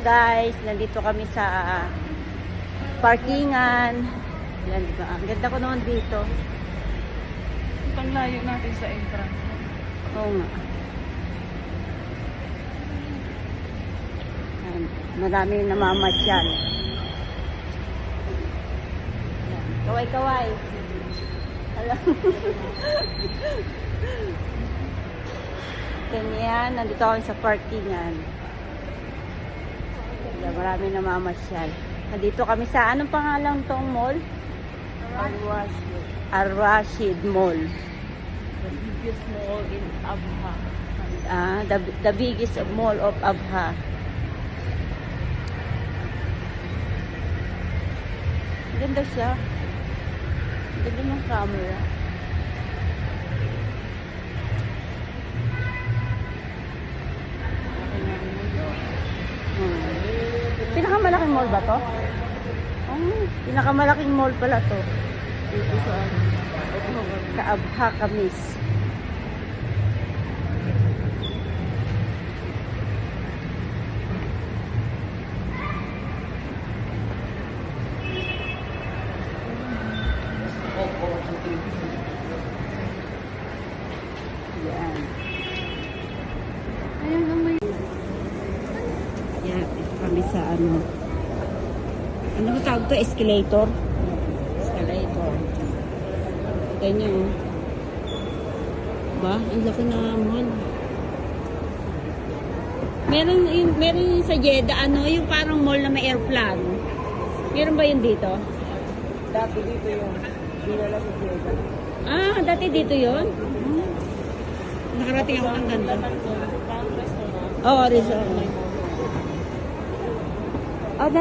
guys, nandito kami sa parkingan. Yan, diba? Ang ganda ko naman dito. Ang layo natin sa entrance. Oo nga. Yan, marami namamasyal. Yan, kaway-kaway. Alam. Ganyan, nandito kami sa parkingan. Yan, marami namamasyal. Nandito kami sa, anong pangalan tong mall? Al-Rashid Mall. The biggest mall in Abha. The biggest mall of Abha. Ganda siya. Ganda ng camera. Pinakamalaking mall ba to? Pinakamalaking mall pala to. Dito Sa Abha Kamis. Yan. Ayan naman. Yan, ito kami sa ano. Ano ba tawag to? Escalator? Escalator. Ganyan oh. Ba? Ang laki na mall. Meron sa Jeddah, ano, yung parang mall na may airplane. Meron ba yun dito? Dati dito yung dinala sa Jeddah. Dati dito yun? Nakarating ako ng ganda. Oo, resort.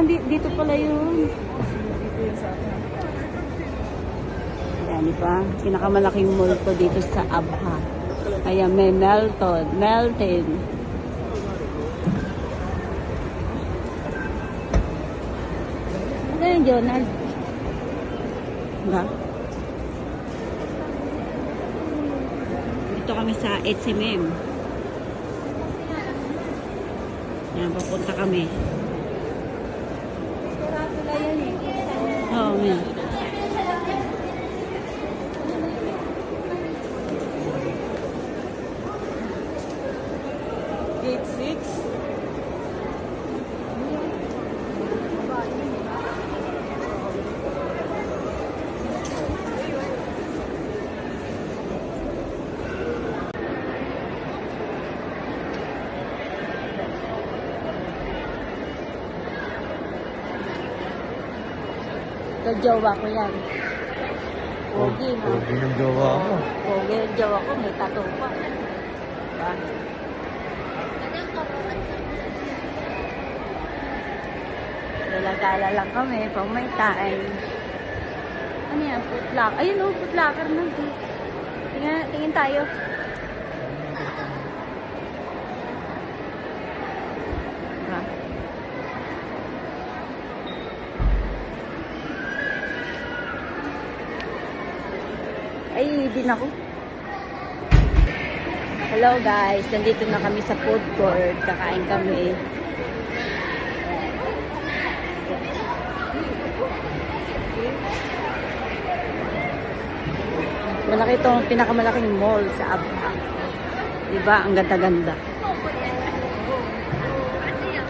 Dito pala yun. Dito yung sa atin. Yan, diba? Pinakamalaking mall ko dito sa Abha. Ayan, may Melton. Ano yun, Jonald? Diba? Dito kami sa HMM. Yan, papunta kami. Oo, man. Gate 6. Ito, jowa ko yan. Pogi, no? Pogi ng jowa mo. Pogi ng jowa ko, may tattoo pa. Diba? Lalagala lang kami pag may time. Ano yan? Footlocker. Ayun o, footlocker na. Tingin tayo. Diba? Ay, din ako. Hello guys, nandito na kami sa food court. Kakain kami. Malaki itong pinakamalaking mall sa Abha. Diba? Ang ganda-ganda.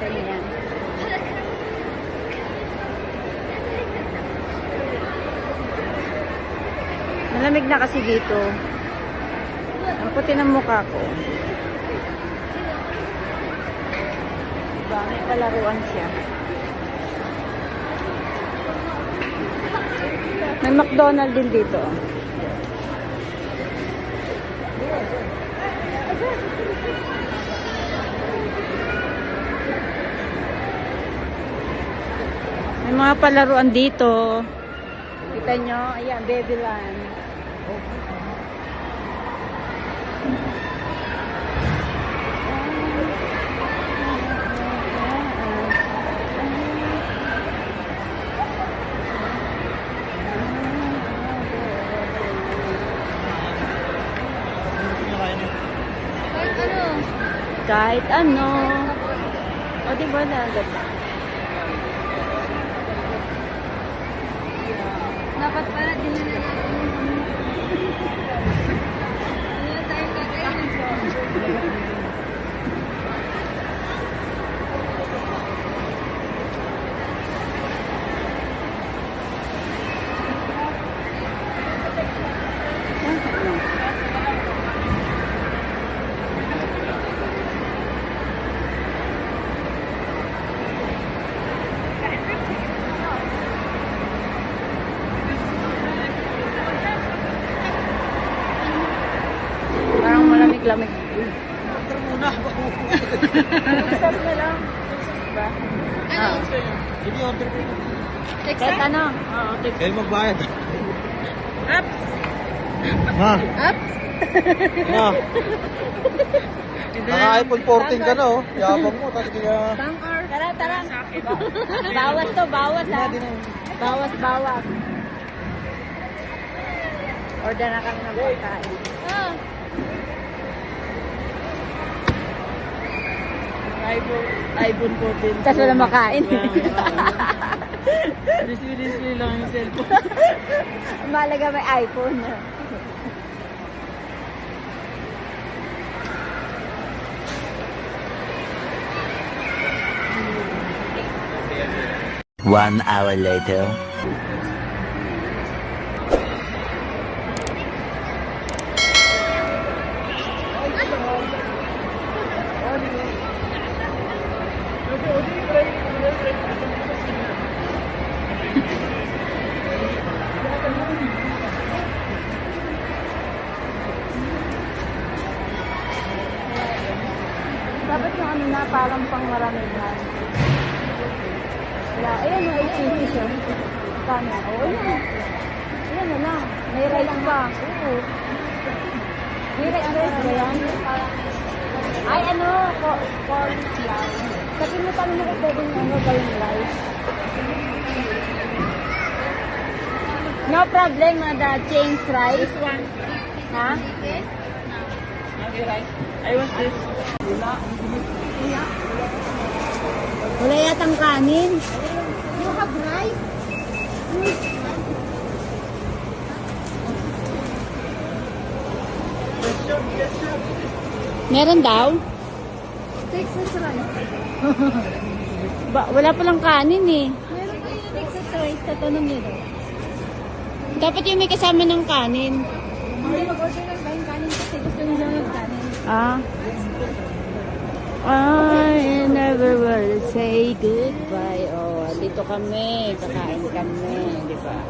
Ayan. Malamig na kasi dito. Ang puti ng mukha ko. Diba? May palaruan siya. May McDonald's din dito. May mga palaruan dito. Kita nyo? Ayan, Babyland. Kahit ano. O, diba na? Ganda. Dapat pala dinala natin yung hindi na tayo kakainin. Parang malamig-lamig. Texas na lang. Texas ba? Ano? Sige, order ko. Kahit ano? Kayo magbayad. Ups! Ha? Ups! Ha? Naka-iPhone 14 ka na oh. Yabang mo. Tapos kaya... Tara, tara. Bawas to, bawas ha. Bawas, bawas. Order na kami ng pagkain. Ah. iPhone 14. Tapos wala makain. Display lang yung cellphone. Malaga may iPhone. One hour later. Dapat yung ano na, parang pang maramihan. Wala, ayun na, cheesy siya. Kano? Oo, ayun. Ayun na lang. May rice pa. Oo. May rice ba yan? Ay, ano, corn flour. Sabi mo paano mo ko pwedeng ano gawing rice? No problem, the change rice. Ha? Okay, right. I want this. Wala yatang kanin. You have rice? Meron daw? Texas rice. Wala palang kanin eh. Meron pa yung Texas rice. Tatanong niyo daw. Dapat yung may kasama ng kanin. Hindi mag-order ng kanin kasi gusto nila ng kanin. Ah. I never will say goodbye. Oh, dito kami. Kakain kami. Di ba?